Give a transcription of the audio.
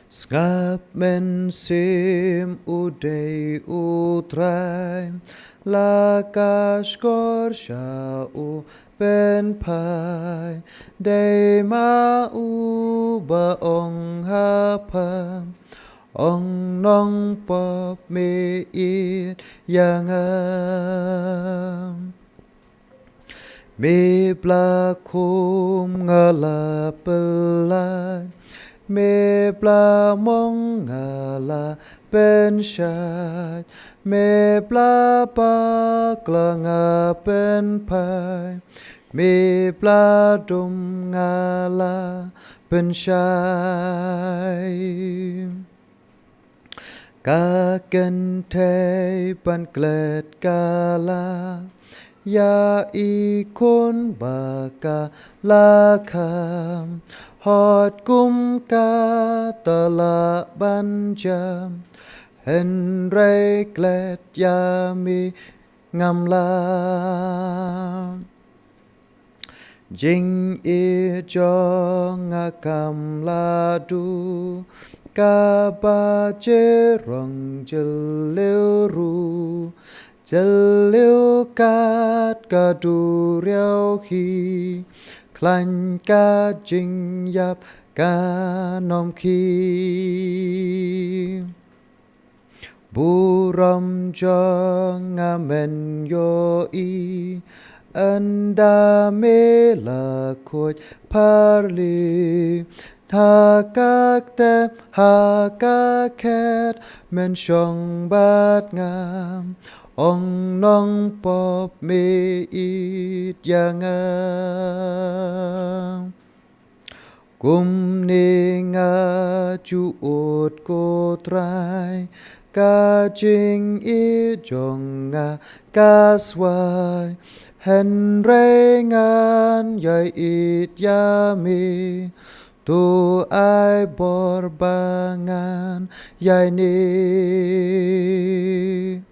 Skap men sim udei utrai Lakas korsha uเป็นภายได้มาอุบะองหาพามองน้องปอบเมอีดอย่างงามมีปลาคุมงาลาเปลายเมปลามองงาลาเป็นชายเมปลาปากลางาเป็นพายมีปลาดุมงาลาเป็นชายกาเกันเทปันเกลดกาลายาอีคนบากาลาคามหอดกุมกาตะละบันจามเห็นไรเกลดยามีงามลาจิงอีจองกำลาดูกาบาเจรองจะเลวรูจะเลวกาดกาดูเรียวขีคลันกาจิงยับกานอมขีบุรำจองเมนโยอีอันดาเมลาโคดพาลีทากากเตหากาแคดเมนชองบาดงามองน้องปอบเมอีดอย่างงามกุมเนงาจูโอดโกตรายกาจิงอีจงงากาสวายเห็นไรงานใหญ่อีดยามีตัวไอบอร์บางานใหญ่นี้